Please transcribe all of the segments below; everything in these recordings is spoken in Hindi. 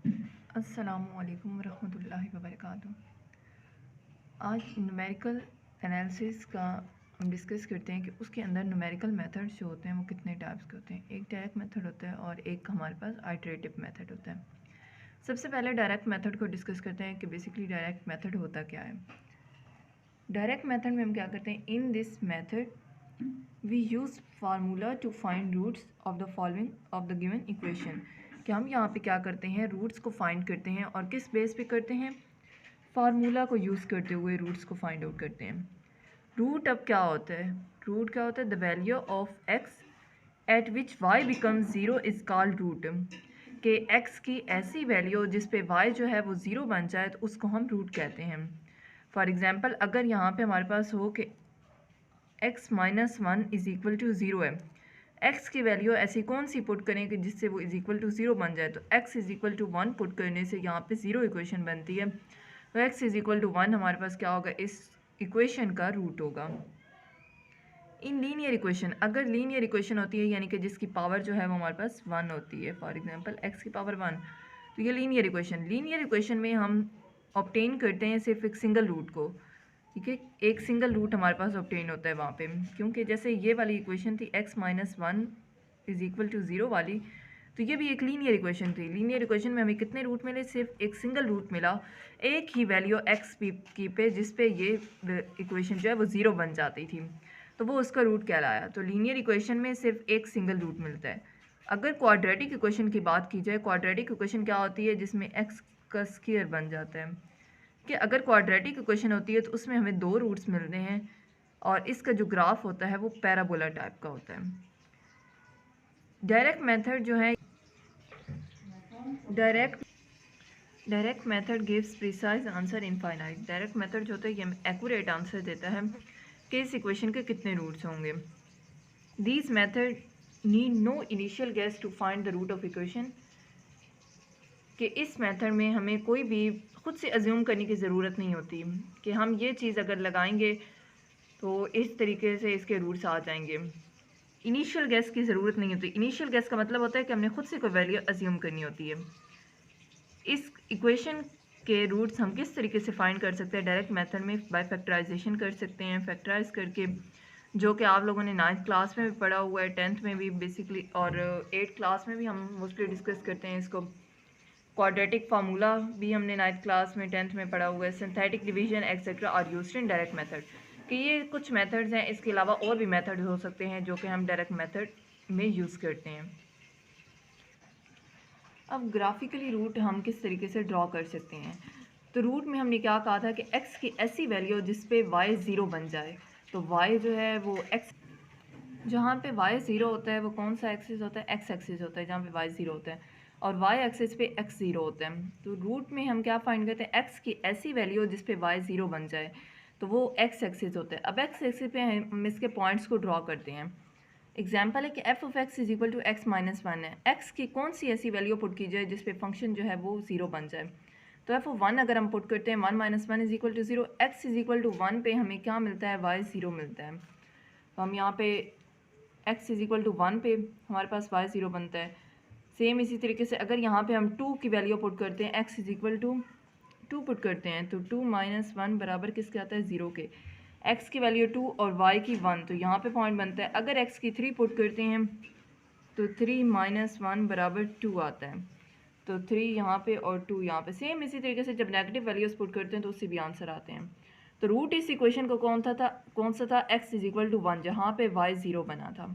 अस्सलामुअलैकुम रहमतुल्लाहि व बरकातुहू। आज न्यूमेरिकल एनालिसिस का हम डिस्कस करते हैं कि उसके अंदर न्यूमेरिकल मेथड्स जो होते हैं वो कितने टाइप्स के होते हैं। एक डायरेक्ट मेथड होता है और एक हमारे पास आइटरेटिव मेथड होता है। सबसे पहले डायरेक्ट मेथड को डिस्कस करते हैं कि बेसिकली डायरेक्ट मेथड होता क्या है। डायरेक्ट मेथड में हम क्या करते हैं, in this method we use formula to find roots of the following of the given equation. कि हम यहाँ पे क्या करते हैं, रूट्स को फाइंड करते हैं और किस बेस पे करते हैं, फार्मूला को यूज़ करते हुए रूट्स को फाइंड आउट करते हैं। रूट अब क्या होता है, रूट क्या होता है, the value of x at which y become zero is called root. कि एक्स की ऐसी वैल्यू जिस पे वाई जो है वो ज़ीरो बन जाए तो उसको हम रूट कहते हैं। फॉर एग्ज़ाम्पल अगर यहाँ पे हमारे पास हो कि x minus one is equal to zero है, x की वैल्यू ऐसी कौन सी पुट करें कि जिससे वो इज़ इक्वल टू ज़ीरो बन जाए, तो x is equal to one put करने से यहाँ पे ज़ीरो इक्वेशन बनती है। तो x is equal to one हमारे पास क्या होगा, इस इक्वेशन का रूट होगा। इन लीनियर इक्वेशन, अगर लीनियर इक्वेशन होती है यानी कि जिसकी पावर जो है वो हमारे पास वन होती है, फॉर एग्जांपल x की पावर वन, तो ये लीनियर इक्वेशन में हम ऑब्टेन करते हैं सिर्फ एक सिंगल रूट को। ठीक है, एक सिंगल रूट हमारे पास ऑब्टेन होता है वहाँ पे, क्योंकि जैसे ये वाली इक्वेशन थी x minus one is equal to zero वाली, तो ये भी एक लीनियर इक्वेशन थी। लीनियर इक्वेशन में हमें कितने रूट मिले, सिर्फ एक सिंगल रूट मिला, एक ही वैल्यू x की पे जिस पे ये इक्वेशन जो है वो ज़ीरो बन जाती थी, तो वो उसका रूट कहलाया। तो लीनियर इक्वेशन में सिर्फ एक सिंगल रूट मिलता है। अगर क्वाड्रेटिक इक्वेशन की बात की जाए, क्वाड्रेटिक इक्वेशन क्या होती है, जिसमें x का स्क्वायर बन जाता है। कि अगर क्वाड्रेटिक इक्वेशन होती है तो उसमें हमें दो रूट्स मिलते हैं और इसका जो ग्राफ होता है वो पैराबोला टाइप का होता है। डायरेक्ट मेथड जो है, direct method gives precise answer infinite. Direct method जो होता है ये एक्यूरेट आंसर देता है कि इस इक्वेशन के कितने रूट्स होंगे। These method need no initial guess to find the root of equation. कि इस मेथड में हमें कोई भी खुद से अज्यूम करने की ज़रूरत नहीं होती कि हम ये चीज़ अगर लगाएंगे तो इस तरीके से इसके रूट्स आ जाएंगे। इनिशियल गेस की ज़रूरत नहीं होती। इनिशियल गेस का मतलब होता है कि हमने खुद से कोई वैल्यू अज्यूम करनी होती है। इस इक्वेशन के रूट्स हम किस तरीके से फाइंड कर सकते हैं, डायरेक्ट मेथड में बाय फैक्टराइजेशन कर सकते हैं, फैक्टराइज करके, जो कि आप लोगों ने 9th क्लास में भी पढ़ा हुआ है, 10th में भी बेसिकली, और 8th क्लास में भी हम मोस्टली डिस्कस करते हैं इसको। क्वाड्रेटिक फार्मूला भी हमने 9th क्लास में 10th में पढ़ा हुआ है। Synthetic division etcetera are used in direct method. कि ये कुछ मेथड्स हैं, इसके अलावा और भी मेथड्स हो सकते हैं जो कि हम डायरेक्ट मेथड में यूज़ करते हैं। अब ग्राफिकली रूट हम किस तरीके से ड्रॉ कर सकते हैं, तो रूट में हमने क्या कहा था कि x की ऐसी वैल्यू जिस पे y ज़ीरो बन जाए। तो y जो है वो x, जहाँ पे y ज़ीरो होता है वो कौन सा एक्सिस होता है, x एक्सिस होता है, जहाँ पे y ज़ीरो होता है, और y एक्सिस पे x ज़ीरो होता है। तो रूट में हम क्या फाइंड करते हैं, x की ऐसी वैल्यू जिस पे y ज़ीरो बन जाए, तो वो x एक्सिस होता है। अब x एक्सिस पे हम इसके पॉइंट्स को ड्रॉ करते हैं। एग्जाम्पल है कि f of x is equal to x minus one है। एक्स की कौन सी ऐसी वैल्यू पुट की जाए जिस पे फंक्शन जो है वो ज़ीरो बन जाए, तो एफ ऑफ वन अगर हम पुट करते हैं, one minus one is equal to zero, x is equal to one पे हमें क्या मिलता है, वाई ज़ीरो मिलता है। तो हम यहाँ पे x is equal to one पे हमारे पास वाई ज़ीरो बनता है। सेम इसी तरीके से अगर यहाँ पे हम टू की वैल्यू पुट करते हैं, x is equal to two put करते हैं, तो टू माइनस वन बराबर किसके आता है, ज़ीरो के। x की वैल्यू टू और y की वन, तो यहाँ पे पॉइंट बनता है। अगर x की थ्री पुट करते हैं तो थ्री माइनस वन बराबर टू आता है। तो थ्री यहाँ पे और टू यहाँ पे। सेम इसी तरीके से जब नेगेटिव वैल्यूज़ पुट करते हैं तो उससे भी आंसर आते हैं। तो रूट इस इक्वेशन को कौन सा था, x is equal to one, जहाँ पे y ज़ीरो बना था।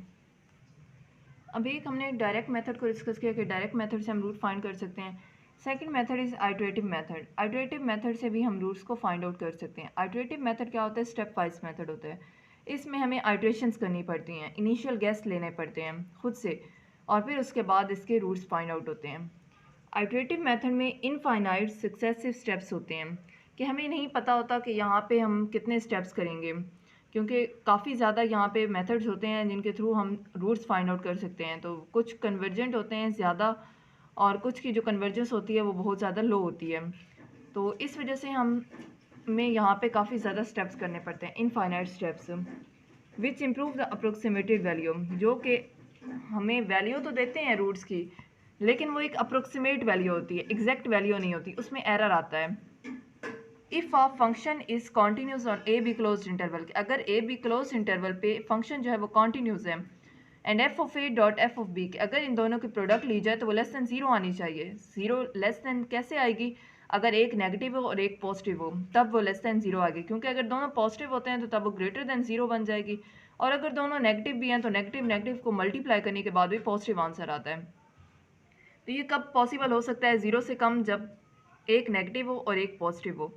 अब एक हमने डायरेक्ट मेथड को डिस्कस किया कि डायरेक्ट मेथड से हम रूट फाइंड कर सकते हैं। Second method is iterative method. Iterative method से भी हम रूट्स को फाइंड आउट कर सकते हैं। आइटरेटिव मेथड क्या होता है, स्टेप वाइज मेथड होता है। इसमें हमें आइटरेशंस करनी पड़ती हैं, इनिशियल गेस लेने पड़ते हैं खुद से, और फिर उसके बाद इसके रूट्स फाइंड आउट होते हैं। आइटरेटिव मेथड में इनफाइनाइट सक्सेसिव स्टेप्स होते हैं कि हमें नहीं पता होता कि यहाँ पे हम कितने स्टेप्स करेंगे, क्योंकि काफ़ी ज़्यादा यहाँ पे मेथड्स होते हैं जिनके थ्रू हम रूट्स फाइंड आउट कर सकते हैं। तो कुछ कन्वर्जेंट होते हैं ज़्यादा और कुछ की जो कन्वर्जेंस होती है वो बहुत ज़्यादा लो होती है। तो इस वजह से हमें यहाँ पे काफ़ी ज़्यादा स्टेप्स करने पड़ते हैं, infinite steps, which improve the approximated value, जो कि हमें वैल्यू तो देते हैं रूट्स की, लेकिन वो एक अप्रोक्सीमेट वैल्यू होती है, एग्जैक्ट वैल्यू नहीं होती, उसमें एरर आता है। If a function is continuous on a b close interval, अगर ए बी क्लोज इंटरवल पे फंक्शन जो है वो कॉन्टीन्यूस है, and f of a dot f of b, अगर इन दोनों की प्रोडक्ट ली जाए तो वो लेस दैन ज़ीरो आनी चाहिए। ज़ीरो लेस दैन कैसे आएगी? अगर एक नेगेटिव हो और एक पॉजिटिव हो तब वो लेस दैन ज़ीरो आएगी, क्योंकि अगर दोनों पॉजिटिव होते हैं तो तब वो ग्रेटर दैन ज़ीरो बन जाएगी, और अगर दोनों नेगेटिव भी हैं तो नेगेटिव नेगेटिव को मल्टीप्लाई करने के बाद भी पॉजिटिव आंसर आता है। तो ये कब पॉसिबल हो सकता है? ज़ीरो से कम, जब एक नेगेटिव हो और एक पॉजिटिव हो।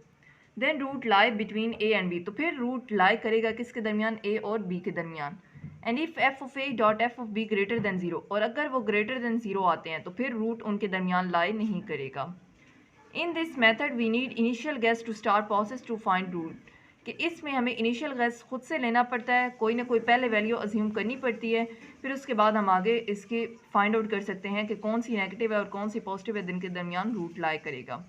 Then root lie between a and b, तो फिर रूट लाई करेगा किसके दरमियान? ए और बी के दरमियान। And if F of a dot f of be greater than zero, और अगर वो ग्रेटर देन ज़ीरो आते हैं तो फिर रूट उनके दरमियान लाई नहीं करेगा। In this method we need initial guess to start process to find root, कि इसमें हमें इनिशियल गेस खुद से लेना पड़ता है, कोई ना कोई पहले वैल्यू अज्यूम करनी पड़ती है, फिर उसके बाद हम आगे इसके फाइंड आउट कर सकते हैं कि कौन सी नेगेटिव है और कौन सी पॉजिटिव है जिनके दरमियान रूट लाई करेगा।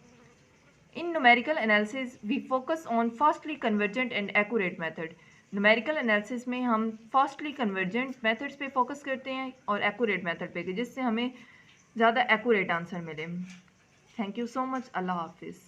In numerical analysis, we focus on fastly convergent and accurate method. Numerical analysis में हम fastly convergent methods पे focus करते हैं और accurate method पे, जिससे हमें ज़्यादा accurate आंसर मिले। Thank you so much. अल्लाह हाफिज़।